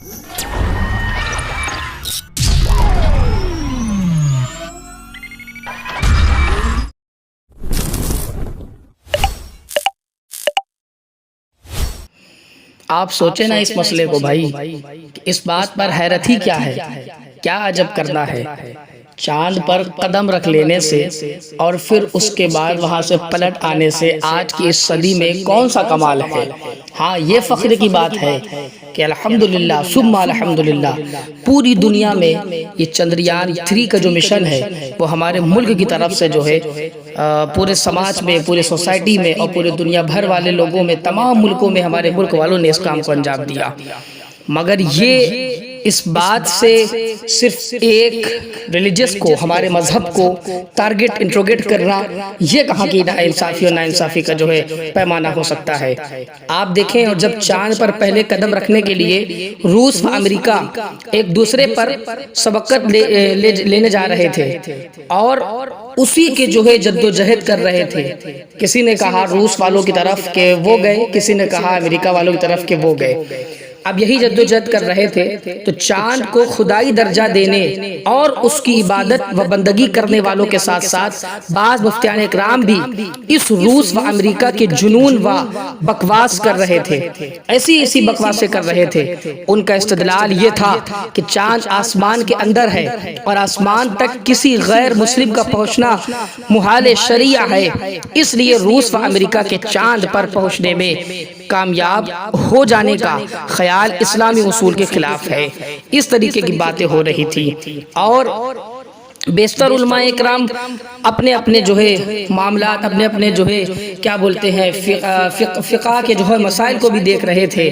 آپ سوچیں نا اس مسئلے کو بھائی، کہ اس بات پر حیرت ہی کیا ہے، کیا عجب کرنا ہے۔ چاند پر قدم رکھ لینے سے اور پھر اس کے بعد وہاں سے پلٹ آنے سے آج کی اس صدی میں کون سا کمال ہے۔ ہاں، یہ فخر کی بات ہے کہ الحمدللہ ثم الحمدللہ پوری دنیا میں یہ چندریان 3 کا جو مشن ہے وہ ہمارے ملک کی طرف سے جو ہے پورے سماج میں، پورے سوسائٹی میں اور پورے دنیا بھر والے لوگوں میں، تمام ملکوں میں ہمارے ملک والوں نے اس کام کو انجام دیا۔ مگر یہ اس بات سے صرف ایک ریلیجس کو، ہمارے مذہب کو ٹارگٹ انٹروگیٹ کرنا، یہ کہاں کی ناانصافی اور ناانصافی کا جو ہے پیمانہ ہو سکتا ہے۔ آپ دیکھیں، اور جب چاند پر پہلے قدم رکھنے کے لیے روس و امریکہ ایک دوسرے پر سبقت لینے جا رہے تھے اور اسی کے جو ہے جد و جہد کر رہے تھے، کسی نے کہا روس والوں کی طرف کہ وہ گئے، کسی نے کہا امریکہ والوں کی طرف کہ وہ گئے۔ اب یہی جد و جہد کر رہے تھے تو چاند کو خدائی درجہ دینے اور اس کی عبادت و بندگی کرنے والوں کے ساتھ ساتھ بعض مفتیان اکرام بھی اس روس و امریکہ کے جنون و بکواس کر رہے تھے، ایسی بکواسیں کر رہے تھے۔ ان کا استدلال یہ تھا کہ چاند آسمان کے اندر ہے اور آسمان تک کسی غیر مسلم کا پہنچنا محال شریعہ ہے، اس لیے روس و امریکہ کے چاند پر پہنچنے میں کامیاب ہو جانے کا خیال اسلامی اصول کے خلاف ہے۔ اس طریقے کی باتیں ہو رہی تھی اور بیشتر علماء اکرام اپنے اپنے جو ہے معاملات، اپنے اپنے جو ہے کیا بولتے ہیں فقہ کے جو ہے مسائل کو بھی دیکھ رہے تھے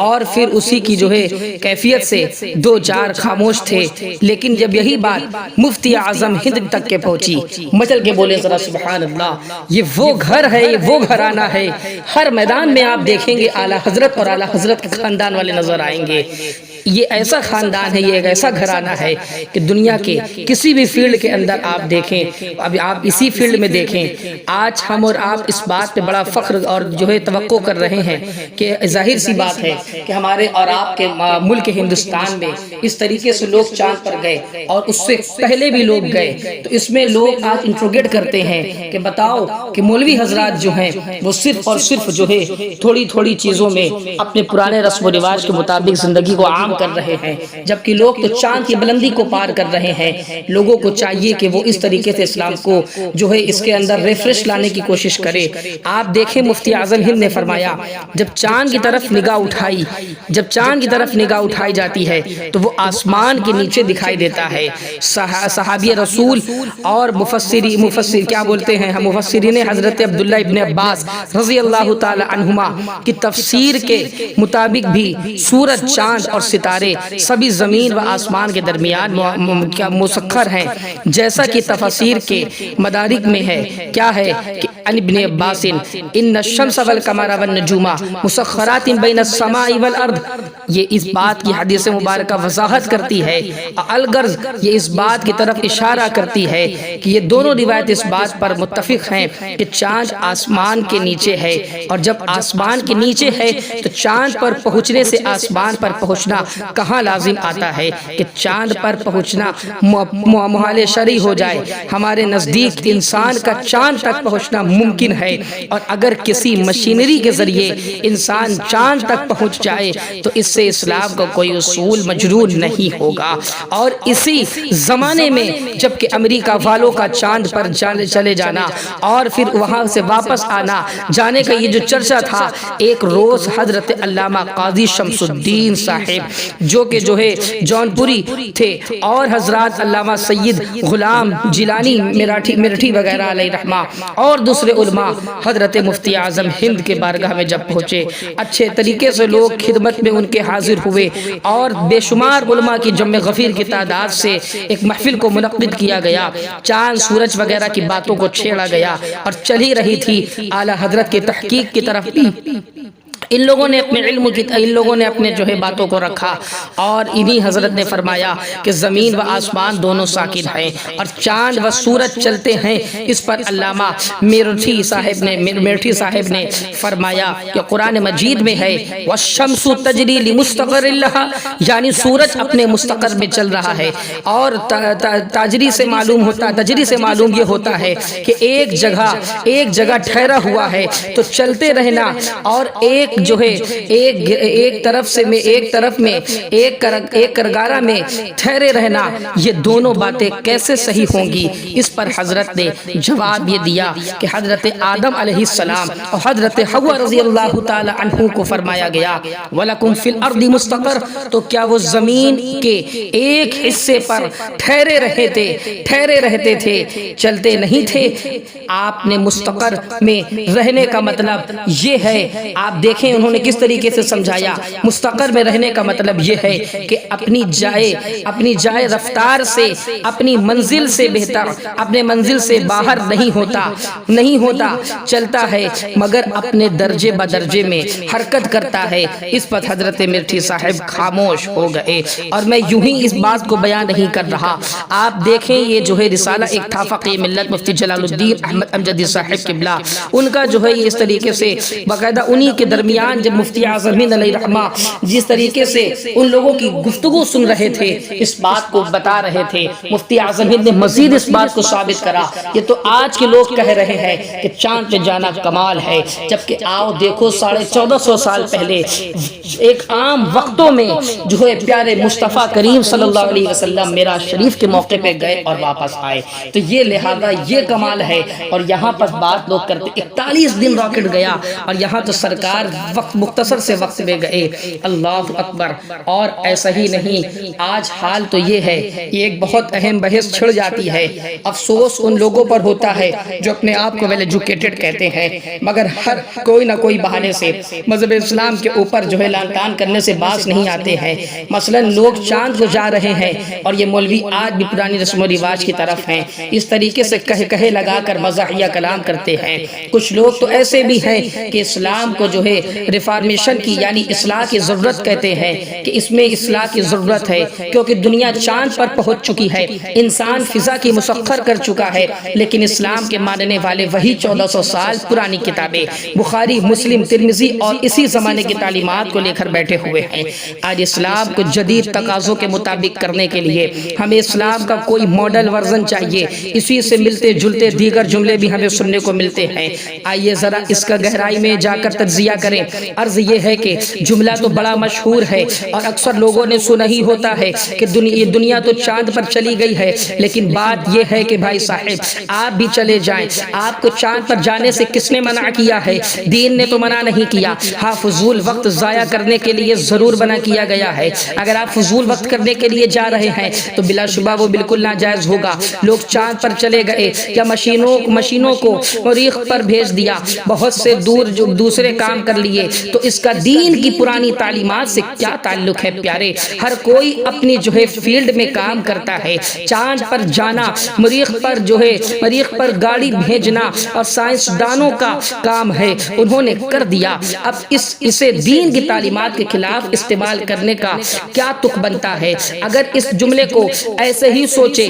اور پھر اسی کی جو ہے کیفیت سے دو چار خاموش تھے۔ لیکن جب یہی بات مفتی اعظم ہند تک کے پہنچی، مچل کے بولے ذرا سبحان اللہ، یہ وہ گھر ہے، یہ وہ گھرانہ ہے۔ ہر میدان میں آپ دیکھیں گے اعلیٰ حضرت اور اعلیٰ حضرت کے خاندان والے نظر آئیں گے۔ یہ ایسا خاندان ہے، یہ ایک ایسا گھرانہ ہے کہ دنیا کے کسی بھی فیلڈ کے اندر آپ دیکھیں، اب آپ اسی فیلڈ میں دیکھیں، آج ہم اور آپ اس بات پہ بڑا فخر اور جو ہے توقع کر رہے ہیں کہ ظاہر سی بات ہے کہ ہمارے اور آپ کے ملک ہندوستان میں اس طریقے سے لوگ چاند پر گئے اور اس سے پہلے بھی لوگ گئے، تو اس میں لوگ آج انٹروگیٹ کرتے ہیں کہ بتاؤ کہ مولوی حضرات جو ہیں وہ صرف اور صرف جو ہے تھوڑی تھوڑی چیزوں میں اپنے پرانے رسم و رواج کے مطابق زندگی کو عام کر رہے ہیں، جبکہ لوگ تو چاند کی بلندی کو پار کر رہے ہیں۔ لوگوں کو چاہیے کہ وہ اس طریقے سے اسلام کو جو ہے اس کے اندر ریفریش لانے کی کوشش کرے۔ آپ دیکھیں مفتی اعظم ہند نے فرمایا جب چاند کی طرف نگاہ اٹھائی، جب چاند کی طرف نگاہ اٹھائی جاتی ہے تو وہ آسمان کے نیچے دکھائی دیتا ہے۔ صحابی رسول اور مفسر کیا بولتے ہیں ہم مفسرین حضرت عبداللہ ابن عباس رضی اللہ تعالی عنہما کی تفسیر کے مطابق بھی سورج، چاند اور ستارے سبھی زمین و آسمان کے درمیان مسخر ہیں، جیسا کہ تفاسیر کے مدارک میں ہے۔ کیا ہے کہ ان ابن عباس ان الشمس والقمر والنجوم مسخرات بین السماء والارض، یہ اس بات کی حدیث مبارکہ وضاحت کرتی ہے، الغرض یہ اس بات کی طرف اشارہ کرتی ہے کہ یہ دونوں روایت اس بات پر متفق ہیں کہ چاند آسمان کے نیچے ہے، اور جب آسمان کے نیچے ہے تو چاند پر پہنچنے سے آسمان پر پہنچنا کہاں لازم آتا ہے کہ چاند پر پہنچنا محال شرعی ہو جائے۔ ہمارے نزدیک انسان کا چاند تک پہنچنا ممکن ہے، اور اگر کسی مشینری کے ذریعے انسان چاند تک پہنچ جائے تو اس سے اسلام کا کوئی اصول مجروح نہیں ہوگا۔ اور اسی زمانے میں جب کہ امریکہ والوں کا چاند پر چلے جانا اور پھر وہاں سے واپس آنا جانے کا یہ جو چرچا تھا، ایک روز حضرت علامہ قاضی شمس الدین صاحب جو ہے جون پوری تھے، اور حضرات علامہ سید غلام جیلانی میرٹھی وغیرہ علیہ رحمہ اور دوسرے علماء حضرت مفتی اعظم ہند کے بارگاہ میں جب پہنچے، اچھے طریقے سے لوگ خدمت میں ان کے حاضر ہوئے اور بے شمار علماء کی جمع غفیر کی تعداد سے ایک محفل کو منعقد کیا گیا، چاند سورج وغیرہ کی باتوں کو چھیڑا گیا اور چلی رہی تھی۔ اعلیٰ حضرت کے تحقیق کی طرف بھی ان لوگوں نے اپنے علم کی ان لوگوں نے اپنے جو ہے باتوں کو رکھا، اور انہی حضرت نے فرمایا کہ زمین و آسمان دونوں ساکن ہیں اور چاند و سورج چلتے ہیں۔ اس پر علامہ میرٹھی صاحب نے فرمایا کہ قرآن مجید میں ہے وَالشَّمْسُ تَجْرِي لِمُسْتَقَرٍ لَهَا، یعنی سورج اپنے مستقر میں چل رہا ہے، اور تجری سے معلوم یہ ہوتا ہے کہ ایک جگہ ٹھہرا ہوا ہے تو چلتے رہنا، اور ایک جو ہے ایک طرف میں ایک کرگارہ میں ٹھہرے رہنا، یہ دونوں باتیں کیسے صحیح ہوں گی؟ اس پر حضرت نے جواب یہ دیا کہ حضرت آدم علیہ السلام اور حضرت حوا رضی اللہ تعالی عنہ کو فرمایا گیا وَلَكُمْ فِي الْأَرْضِ مُسْتَقَرٌ، تو کیا وہ زمین کے ایک حصے پر ٹھہرے رہتے تھے، چلتے نہیں تھے؟ آپ نے مستقر میں رہنے کا مطلب یہ ہے، آپ دیکھیں انہوں نے کس طریقے سے سمجھایا، مستقر میں رہنے کا مطلب یہ ہے کہ اپنی جائے رفتار سے، اپنی منزل سے بہتر، اپنے منزل سے باہر نہیں ہوتا، چلتا ہے مگر اپنے درجے بدرجے میں حرکت کرتا ہے۔ اس پر حضرت مرٹھی صاحب خاموش ہو گئے، اور میں یوں ہی اس بات کو بیان نہیں کر رہا، آپ دیکھیں یہ جو ہے رسالہ ایک تھا فقیہ ملت مفتی جلال الدین احمد امجدی صاحب قبلہ، ان کا جو ہے یہ اس طریقے سے باقاعدہ انہی کے درمیان جب مفتی اعظم ہند علیہ رحمہ جس طریقے سے ان لوگوں کی گفتگو سن رہے تھے، اس بات کو بتا رہے تھے، مفتی اعظم ہند نے مزید اس بات کو ثابت کرا۔ یہ تو آج کے لوگ کہہ رہے ہیں کہ چاند پہ جانا کمال ہے، جبکہ آؤ دیکھو 1450 سال پہلے ایک عام وقتوں میں جو ہے پیارے مصطفیٰ کریم صلی اللہ علیہ وسلم معراج شریف کے موقع پہ گئے اور واپس آئے، تو یہ لہذا یہ کمال ہے۔ اور یہاں پر بات لوگ کرتے 41 دن راکٹ گیا، اور یہاں تو سرکار مختصر سے وقت میں گئے، اللہ اکبر۔ اور ایسا ہی نہیں، آج حال تو یہ ہے، یہ ایک بہت اہم بحث چھڑ جاتی ہے، افسوس ان لوگوں پر ہوتا ہے جو اپنے آپ کو ویل ایجوکیٹڈ کہتے ہیں، مگر ہر کوئی نہ کوئی بہانے سے مذہب اسلام کے اوپر جو ہے لان تان کرنے سے باز نہیں آتے ہیں۔ مثلا لوگ چاند کو جا رہے ہیں، اور یہ مولوی آج بھی پرانی رسم و رواج کی طرف ہیں، اس طریقے سے کہے لگا کر مزاحیہ کلام کرتے ہیں۔ کچھ لوگ تو ایسے بھی ہیں کہ اسلام کو جو ہے ریفارمیشن کی یعنی اصلاح کی ضرورت کہتے ہیں، کہ اس میں اصلاح کی ضرورت ہے کیونکہ دنیا چاند پر پہنچ چکی ہے، انسان فضا کی مسخر کر چکا ہے، لیکن اسلام کے ماننے والے وہی 1400 سال پرانی کتابیں بخاری، مسلم، ترمذی اور اسی زمانے کی تعلیمات کو لے کر بیٹھے ہوئے ہیں۔ آج اسلام کو جدید تقاضوں کے مطابق کرنے کے لیے ہمیں اسلام کا کوئی ماڈل ورژن چاہیے، اسی سے ملتے جلتے دیگر جملے بھی ہمیں سننے کو ملتے ہیں۔ آئیے ذرا اس کا گہرائی میں جا کر تجزیہ کریں۔ عرض یہ ہے کہ جملہ تو بڑا مشہور ہے اور اکثر لوگوں نے سنا ہی ہوتا ہے کہ دنیا تو چاند پر چلی گئی ہے، لیکن بات یہ ہے کہ بھائی صاحب آپ بھی چلے جائیں، آپ کو چاند پر جانے سے کس نے منع کیا ہے؟ دین نے تو منع نہیں کیا، ہاں فضول وقت ضائع کرنے کے لیے ضرور منع کیا گیا ہے۔ اگر آپ فضول وقت کرنے کے لیے جا رہے ہیں تو بلا شبہ وہ بالکل ناجائز ہوگا۔ لوگ چاند پر چلے گئے یا مشینوں کو مریخ پر بھیج دیا، بہت سے دوسرے کام کر لیے، تو اس کا دین کی پرانی تعلیمات سے کیا تعلق ہے پیارے؟ ہر کوئی اپنی جو ہے فیلڈ میں کام کرتا ہے۔ چاند پر جانا، مریخ پر گاڑی بھیجنا اور سائنسدانوں کا کام ہے، انہوں نے کر دیا۔ اب اسے دین کی تعلیمات کے خلاف استعمال کرنے کا کیا تک بنتا ہے؟ اگر اس جملے کو ایسے ہی سوچے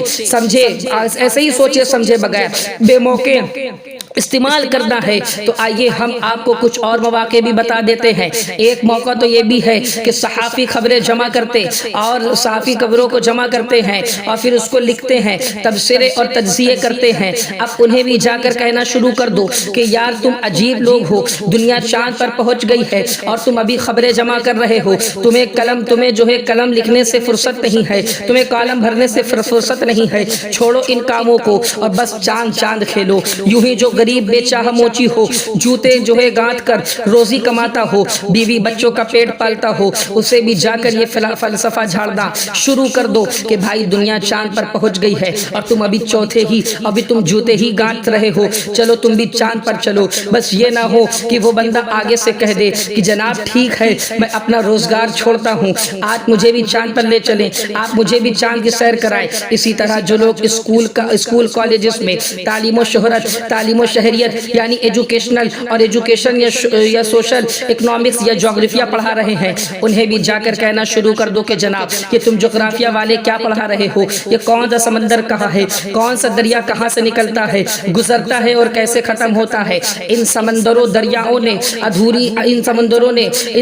سمجھے بغیر بے موقع استعمال کرنا ہے تو آئیے ہم آپ کو کچھ اور مواقع بھی بتا دیتے ہیں۔ ایک موقع تو یہ بھی ہے کہ صحافی خبریں جمع کرتے اور صحافی خبروں کو جمع کرتے ہیں اور پھر اس کو لکھتے ہیں، تبصرے اور تجزیے کرتے ہیں۔ اب انہیں بھی جا کر کہنا شروع کر دو کہ یار تم عجیب لوگ ہو، دنیا چاند پر پہنچ گئی ہے اور تم ابھی خبریں جمع کر رہے ہو، تمہیں جو ہے قلم لکھنے سے فرصت نہیں ہے، تمہیں کالم بھرنے سے فرصت نہیں ہے، چھوڑو ان کاموں کو اور بس چاند کھیلو۔ یوں ہی جو غریب بے چاہ موچی ہو، جوتے جو ہے گانت کر روزی کماتا ہو، بیوی بچوں کا پیٹ پالتا ہو، اسے بھی جا کر یہ فلسفہ جھاڑنا شروع کر دو کہ بھائی دنیا چاند پر پہنچ گئی ہے اور تم ابھی تم جوتے ہی گانت رہے ہو، چلو تم بھی چاند پر چلو۔ بس یہ نہ ہو کہ وہ بندہ آگے سے کہہ دے کہ جناب ٹھیک ہے میں اپنا روزگار چھوڑتا ہوں، آج مجھے بھی چاند پر لے چلیں، آپ مجھے بھی چاند کی سیر کرائیں۔ اسی طرح جو لوگ اسکول کالجز میں تعلیم و شہریت یعنی ایجوکیشنل اور ایجوکیشن یا سوشل اکنامکس یا جغرافیہ پڑھا رہے ہیں، انہیں بھی جا کر کہنا شروع کر دو کہ جناب یہ تم جغرافیہ والے کیا پڑھا رہے ہو، یہ کون سا سمندر کہاں ہے، کون سا دریا کہاں سے نکلتا ہے، گزرتا ہے اور کیسے ختم ہوتا ہے۔ ان سمندروں دریاؤں نے ان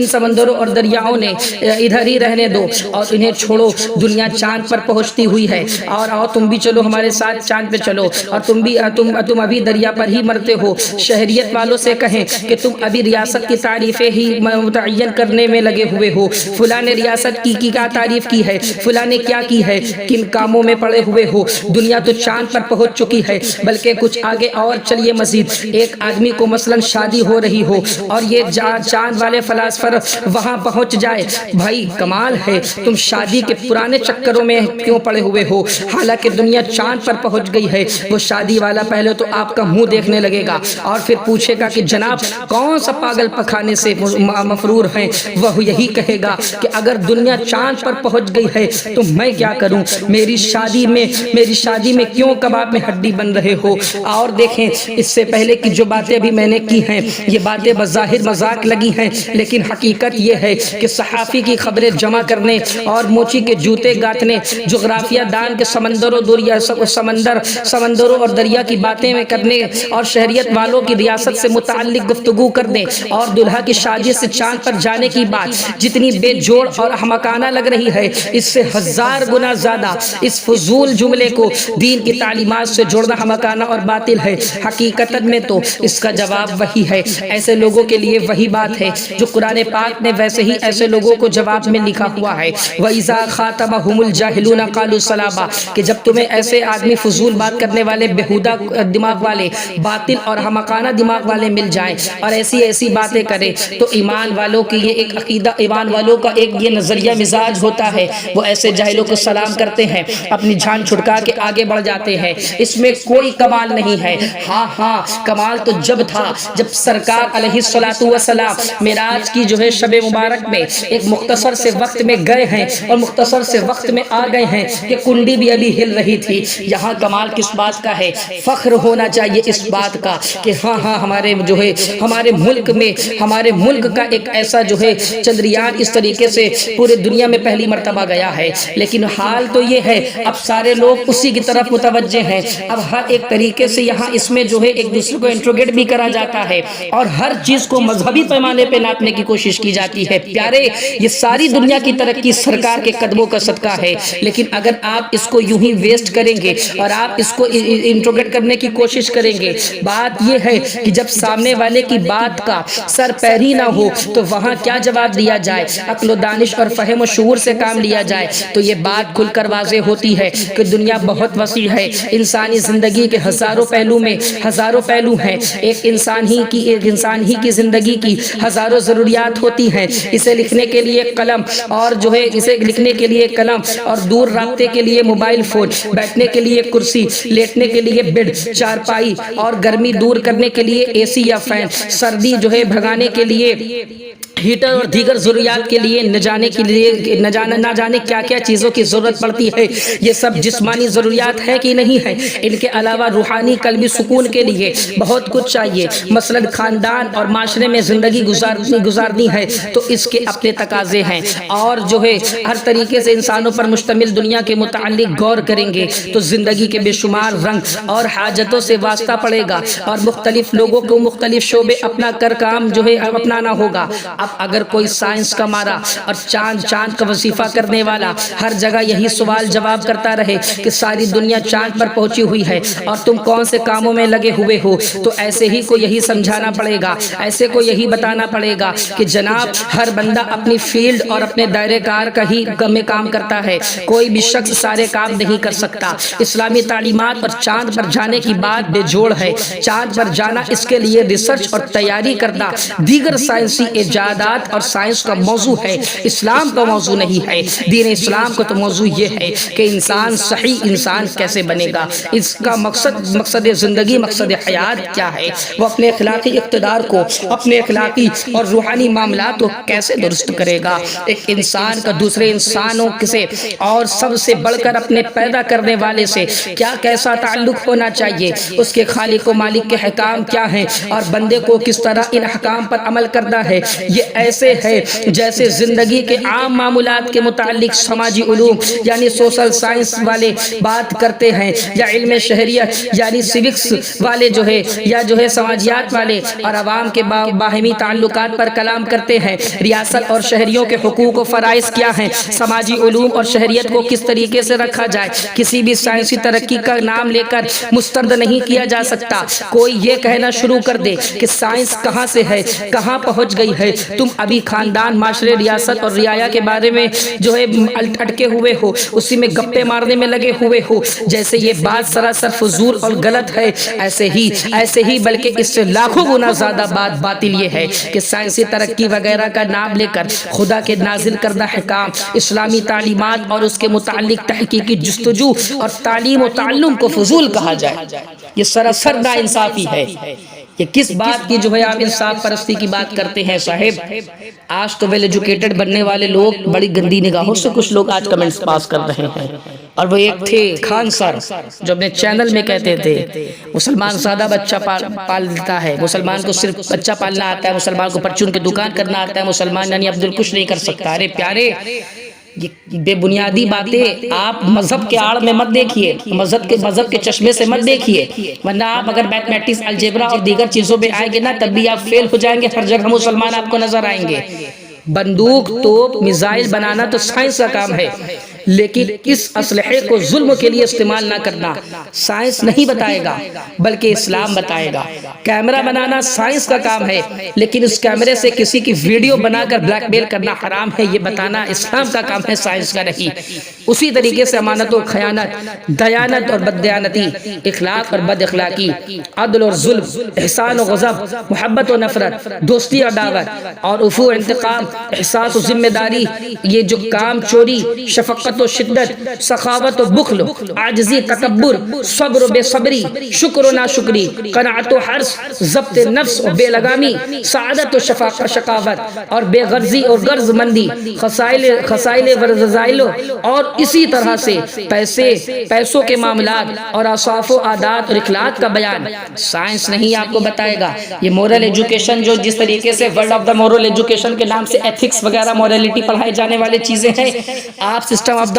سمندروں اور دریاؤں نے ادھر ہی رہنے دو اور انہیں چھوڑو، دنیا چاند پر پہنچتی ہوئی ہے، اور آؤ تم بھی چلو ہمارے ساتھ چاند پہ چلو، اور تم ابھی دریا پر ہی مرتے ہو۔ شہریت والوں سے کہیں کہ تم ابھی ریاست کی تعریفیں ہی متعین کرنے میں لگے ہوئے ہو، فلاں نے ریاست کی کیا تعریف کی ہے، فلاں نے کیا کی ہے، کن کاموں میں پڑے ہوئے ہو۔ دنیا تو چاند پر پہنچ چکی ہے، بلکہ کچھ آگے اور چلیے مزید، ایک آدمی کو مثلاً شادی ہو رہی ہو اور یہ چاند والے فلاسفر وہاں پہنچ جائے، بھائی کمال ہے، تم شادی کے پرانے چکروں میں کیوں پڑے ہوئے ہو، حالانکہ دنیا چاند پر پہنچ گئی ہے۔ وہ شادی والا پہلے تو آپ کا منہ دیکھنے لگے گا اور پھر پوچھے گا کہ جناب کون سا پاگل پخانے سے مفرور ہیں۔ وہ یہی کہے گا کہ اگر دنیا چاند پر پہنچ گئی ہے تو میں کیا کروں، میری شادی میں کیوں کباب میں ہڈی بن رہے ہو۔ اور دیکھیں اس سے پہلے کی جو باتیں بھی میں نے کی ہیں، یہ باتیں بظاہر مذاق لگی ہیں، لیکن حقیقت یہ ہے کہ صحافی کی خبریں جمع کرنے اور موچی کے جوتے گاٹنے، جغرافیہ دان کے سمندروں اور دریا کی باتیں میں کرنے، اور شہریت والوں کی ریاست سے متعلق گفتگو کرنے، اور دلہا کی شادی سے چاند پر جانے کی بات جتنی بے جوڑ اور احمقانہ لگ رہی ہے، اس سے 1000 گنا زیادہ اس فضول جملے کو دین کی تعلیمات سے جوڑنا احمقانہ اور باطل ہے۔ حقیقت میں تو اس کا جواب وہی ہے، ایسے لوگوں کے لیے وہی بات ہے جو قرآن پاک نے ویسے ہی ایسے لوگوں کو جواب میں لکھا ہوا ہے، وَإِذَا خَاطَبَهُمُ الْجَاهِلُونَ قَالُوا سَلَامًا، کہ جب تمہیں ایسے آدمی فضول بات کرنے والے، بےہودہ دماغ والے، باطل اور احمقانہ دماغ والے مل جائیں اور ایسی باتیں کریں، تو ایمان والوں کی یہ ایک عقیدہ، ایمان والوں کا ایک یہ نظریہ مزاج ہوتا ہے، وہ ایسے جاہلوں کو سلام کرتے ہیں، اپنی جان چھڑکا کے آگے بڑھ جاتے ہیں۔ اس میں کوئی کمال نہیں ہے۔ ہاں کمال تو جب تھا جب سرکار علیہ الصلوۃ والسلام معراج کی جو ہے شب مبارک میں ایک مختصر سے وقت میں گئے ہیں اور مختصر سے وقت میں آ گئے ہیں کہ کنڈی بھی ابھی ہل رہی تھی۔ یہاں کمال کس بات کا ہے؟ فخر ہونا چاہیے اس بات کا کہ ہاں ہمارے جو ہے ہمارے ملک کا ایک ایسا جو ہے چندریان اس طریقے سے پورے دنیا میں پہلی مرتبہ گیا ہے۔ لیکن حال تو یہ ہے اب سارے لوگ اسی کی طرف متوجہ ہیں، اب ہر ایک طریقے سے یہاں اس میں جو ہے ایک دوسرے کو انٹروگیٹ بھی کرا جاتا ہے اور ہر چیز کو مذہبی پیمانے پہ ناپنے کی کوشش کی جاتی ہے۔ پیارے، یہ ساری دنیا کی ترقی سرکار کے قدموں کا صدقہ ہے، لیکن اگر آپ اس کو یوں ہی ویسٹ کریں گے اور آپ اس کو انٹروگیٹ کرنے کی کوشش کریں گے، بات یہ ہے کہ جب سامنے والے کی بات کا سر پیر ہی نہ ہو تو وہاں کیا جواب دیا جائے، عقل و دانش اور فہم و شعور سے کام لیا جائے تو یہ بات کھل کر واضح ہوتی ہے کہ دنیا بہت وسیع ہے، انسانی زندگی کے ہزاروں پہلو ہیں، ایک انسان ہی کی زندگی کی ہزاروں ضروریات ہوتی ہیں، اسے لکھنے کے لیے قلم اور دور رابطے کے لیے موبائل فون، بیٹھنے کے لیے کرسی، لیٹنے کے لیے بیڈ چارپائی، اور گرمی دور کرنے کے لیے اے سی یا فین، سردی جو ہے بھگانے کے لیے ہیٹر اور دیگر ضروریات کے لیے نہ جانے کیا کیا چیزوں کی ضرورت پڑتی ہے۔ یہ سب جسمانی ضروریات ہے کہ نہیں ہے؟ ان کے علاوہ روحانی قلبی سکون کے لیے بہت کچھ چاہیے، مثلا خاندان اور معاشرے میں زندگی گزارنی ہے تو اس کے اپنے تقاضے ہیں، اور جو ہے ہر طریقے سے انسانوں پر مشتمل دنیا کے متعلق غور کریں گے تو زندگی کے بے شمار رنگ اور حاجتوں سے واسطہ پڑے گا، اور مختلف لوگوں کو مختلف شعبے اپنا کر کام جو ہے اپنانا ہوگا۔ اب اگر کوئی سائنس کا مارا اور چاند کا وظیفہ کرنے والا ہر جگہ یہی سوال جواب کرتا رہے کہ ساری دنیا چاند پر پہنچی ہوئی ہے اور تم کون سے کاموں میں لگے ہوئے ہو، تو ایسے ہی کو یہی سمجھانا پڑے گا، ایسے کو یہی بتانا پڑے گا کہ جناب ہر بندہ اپنی فیلڈ اور اپنے دائرے کار کا ہی میں کام کرتا ہے، کوئی بھی شخص سارے کام نہیں کر سکتا۔ اسلامی تعلیمات پر چاند پر جانے کی بات بے جوڑ ہے، چاند پر جانا اس کے لیے ریسرچ اور تیاری کرنا دیگر سائنسی ایجادات اور سائنس کا موضوع ہے، اسلام کا موضوع نہیں ہے۔ دین اسلام کا تو موضوع یہ ہے کہ انسان صحیح انسان کیسے بنے گا، اس کا مقصد زندگی، مقصد حیات کیا ہے، وہ اپنے اخلاقی اقتدار کو، اپنے اخلاقی اور روحانی معاملات کو کیسے درست کرے گا؟ ایک انسان کا دوسرے انسانوں سے اور سب سے بڑھ کر اپنے پیدا کرنے والے سے کیا کیسا تعلق ہونا چاہیے، اس کے خالق و مالک کے احکام کیا ہیں، اور بندے کو کس طرح ان احکام پر عمل کرنا ہے، یہ ایسے ہے جیسے زندگی کے عام معاملات کے متعلق سماجی علوم یعنی سوشل سائنس والے بات کرتے ہیں، یا علم شہریت یعنی سیوکس والے جو ہے سماجیات والے، اور عوام کے باہمی تعلقات پر کلام کرتے ہیں، ریاست اور شہریوں کے حقوق و فرائض کیا ہیں، سماجی علوم اور شہریت کو کس طریقے سے رکھا جائے۔ کسی بھی سائنسی ترقی کا نام لے کر مسترد نہیں کیا جا سکتا۔ کوئی یہ کہنا شروع کر دے کہ سائنس کہاں سے ہے، کہاں پہنچ گئی ہے، تم ابھی خاندان، معاشرے، ریاست اور رعایا کے بارے میں اٹکے ہوئے ہو، اسی میں گپے مارنے میں لگے ہوئے ہو، جیسے یہ بات سراسر فضول اور غلط ہے۔ ایسے ہی بلکہ اس سے لاکھوں گنا زیادہ بات باطل یہ ہے کہ سائنسی ترقی وغیرہ کا نام لے کر خدا کے نازل کردہ احکام، اسلامی تعلیمات اور اس کے متعلق تحقیقی جستجو اور تعلیم و تعلم کو فضول کہا جائے، یہ سراسر ناانصافی ہے۔ یہ کس بات کی آپ انصاف پرستی کی بات کرتے ہیں صاحب؟ آج تو ویل ایجوکیٹڈ بننے والے لوگ بڑی گندی نگاہوں سے کچھ لوگ آج کمنٹس پاس کر رہے ہیں، اور وہ ایک تھے خان سر جو اپنے چینل میں کہتے تھے مسلمان سادہ بچہ پالتا ہے، مسلمان کو صرف بچہ پالنا آتا ہے، مسلمان کو پرچون کی دکان کرنا آتا ہے، مسلمان یعنی عبد الکش نہیں کر سکتا۔ ارے پیارے، یہ بے بنیادی باتیں آپ مذہب کے آڑ میں مت دیکھیے، مذہب کے چشمے سے مت دیکھیے، ورنہ آپ اگر میتھمیٹکس، الجبرا اور دیگر چیزوں پہ آئیں گے نا تب بھی آپ فیل ہو جائیں گے، ہر جگہ مسلمان آپ کو نظر آئیں گے۔ بندوق، توپ، میزائل بنانا تو سائنس کا کام ہے، لیکن اس اسلحے کو ظلم کے لیے استعمال نہ کرنا سائنس نہیں بتائے گا بلکہ اسلام بتائے گا۔ کیمرہ بنانا سائنس کا کام ہے، لیکن اس کیمرے سے کسی کی ویڈیو بنا کر بلیک میل کرنا حرام ہے، یہ بتانا اسلام کا کام ہے، سائنس کا نہیں۔ اسی طریقے سے امانت و خیانت، دیانت اور بددیانتی، اخلاق اور بد اخلاقی، عدل اور ظلم، احسان و غضب، محبت و نفرت، دوستی اور دعوت، اور عفو، انتقام، احساس و ذمہ داری، یہ جو کام چوری، شفقت و شدت، سخاوت و بخل، عاجزی، تکبر، صبر و بے صبری، شکر و ناشکری، قناعت و حرص، ضبط نفس و بے لگامی، سعادت و شقاوت، اور بے غرضی اور غرض مندی، خسائل و رذائل، اور اسی طرح سے پیسوں کے معاملات اور اوصاف و عادات اور اخلاق کا بیان سائنس نہیں آپ کو بتائے گا۔ یہ مورل ایجوکیشن جو جس طریقے سے world of the moral education کے نام سے ایتھکس وغیرہ موریلٹی پڑھائے جانے والے چیزیں ہیں، آپ سسٹم آف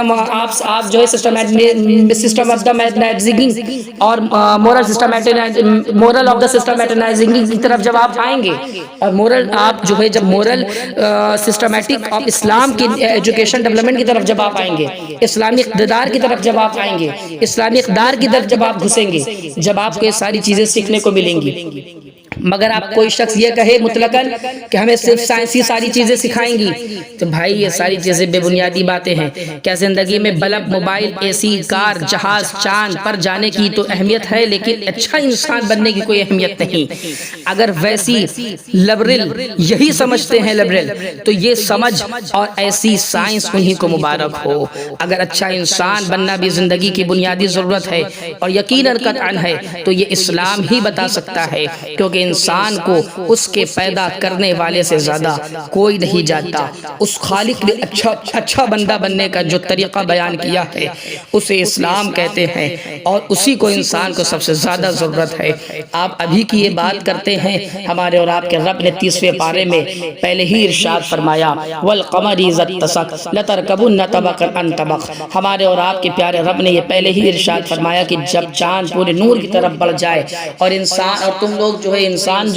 دا میتھنائزنگ اور مورل آف دا سسٹمیٹائزنگ کی طرف جب آپ آئیں گے، اور مورل آپ جب مورل سسٹمیٹک آف اسلام کی ایجوکیشن ڈیولپمنٹ کی طرف جب آپ آئیں گے، اسلامی اقتدار کی طرف جب آپ آئیں گے، اسلامی اقدار کی طرف جب آپ گھسیں گے، جب آپ کو یہ ساری چیزیں سیکھنے کو ملیں گی۔ مگر آپ کوئی شخص یہ کہے مطلقاً کہ ہمیں صرف سائنسی ساری چیزیں سکھائیں گی، تو بھائی یہ ساری چیزیں بے بنیادی باتیں ہیں۔ کیا زندگی میں بلب، موبائل، اے سی، کار، جہاز، چاند پر جانے کی تو اہمیت ہے، لیکن اچھا انسان بننے کی کوئی اہمیت نہیں۔ اگر ویسی لبرل یہی سمجھتے ہیں لبرل، تو یہ سمجھ اور ایسی سائنس انہی کو مبارک ہو۔ اگر اچھا انسان بننا بھی زندگی کی بنیادی ضرورت ہے اور یقیناً قطعاً ہے، تو یہ اسلام ہی بتا سکتا ہے، کیونکہ انسان کو اس کے پیدا کرنے والے سے زیادہ کوئی نہیں جانتا۔ اس خالق نے اچھا بندہ بننے کا جو طریقہ بیان کیا ہے اسے اسلام کہتے ہیں، اور اسی کو انسان کو سب سے زیادہ ضرورت ہے۔ آپ ابھی کی یہ بات کرتے ہیں، ہمارے اور آپ کے رب نے 30ویں پارے میں پہلے ہی ارشاد فرمایا والقمر اذا اتسق لترکبن طبقا عن طبق۔ ہمارے اور آپ کے پیارے رب نے یہ پہلے ہی ارشاد فرمایا کہ جب چاند پورے نور کی طرف بڑھ جائے اور انسان اور تم لوگ انسان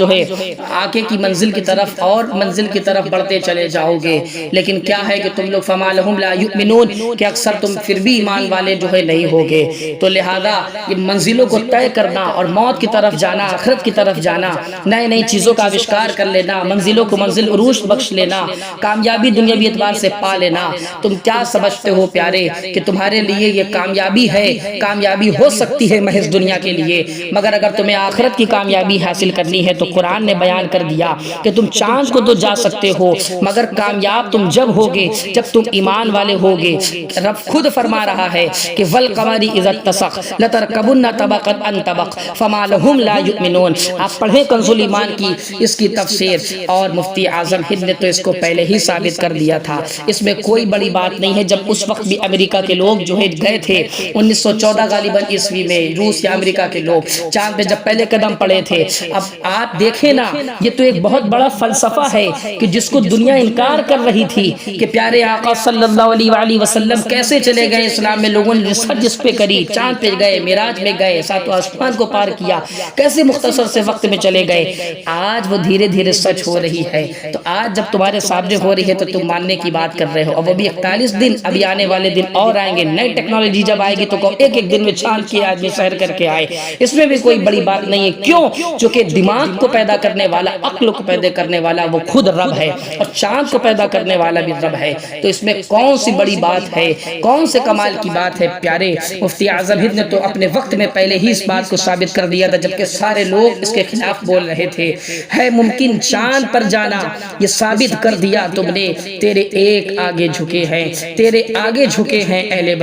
آگے کی منزل کی طرف اور منزل کی طرف بڑھتے چلے جاؤ گے، لیکن کیا ہے کہ تم لوگ فما لہم لا یؤمنون، کہ اکثر تم پھر بھی ایمان والے نہیں ہوگے۔ تو لہذا یہ منزلوں کو طے کرنا اور موت کی طرف جانا، آخرت کی طرف جانا، نئے نئی چیزوں کا آوشکار کر لینا، منزلوں کو منزل عروج بخش لینا، کامیابی دنیاوی اعتبار سے پا لینا، تم کیا سمجھتے ہو پیارے کہ تمہارے لیے یہ کامیابی ہے؟ کامیابی ہو سکتی ہے محض دنیا کے لیے، مگر اگر تمہیں آخرت کی کامیابی حاصل کرنی کرنی ہے تو قرآن نے بیان کر دیا کہ تم چاند کو تو جا سکتے ہو مگر کامیاب تم جب ہوگے جب تم ایمان والے ہوگے۔ رب خود فرما رہا ہے کہ والقمر اذا اتسق لترکبن طبقا عن طبق فما لهم لا یؤمنون۔ آپ پڑھیں کنز ایمان کی اس کی تفسیر، اور مفتی اعظم ہند نے تو اس کو پہلے ہی ثابت کر دیا تھا، اس میں کوئی بڑی بات نہیں ہے۔ جب اس وقت بھی امریکہ کے لوگ جو ہے گئے تھے 1914 غالباً عیسوی میں، روس یا امریکہ کے لوگ چاند پہ جب پہلے قدم پڑے تھے۔ اب آپ دیکھیں نا، یہ تو ایک بہت بڑا فلسفہ ہے کہ جس کو دنیا انکار کر رہی تھی کہ پیارے آقا صلی اللہ علیہ وآلہ وسلم کیسے چلے گئے اسلام میں، لوگوں نے ریسرچ اس پہ کری، چاند پہ گئے، معراج میں گئے، ساتوں آسمان کو پار کیا، کیسے مختصر سے وقت میں چلے گئے۔ آج وہ دھیرے دھیرے سچ ہو رہی ہے، تو آج جب تمہارے سامنے ہو رہی ہے تو تم ماننے کی بات کر رہے ہو، اور وہ بھی 41 دن، ابھی آنے والے دن اور آئیں گے، نئی ٹیکنالوجی جب آئے گی تو ایک ایک دن میں چاند کی آدمی سیر کر کے آئے، اس میں بھی کوئی بڑی بات نہیں ہے۔ کیوں؟ چونکہ دماغ کو پیدا کرنے والا، عقل کو پیدا کرنے والا وہ خود رب ہے، اور چاند کو پیدا کرنے والا بھی رب ہے، تو اس میں کون سی بڑی بات ہے، کون سے کمال کی بات ہے۔ پیارے مفتی اعظم ہند نے تو اپنے وقت میں پہلے ہی اس بات کو ثابت کر دیا تھا، جبکہ سارے لوگ اس کے خلاف بول رہے تھے۔ ہے ممکن چاند پر جانا، یہ ثابت کر دیا تم نے، تیرے ایک آگے جھکے ہیں، تیرے آگے جھکے ہیں اہل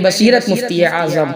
بصیرت مفتی اعظم۔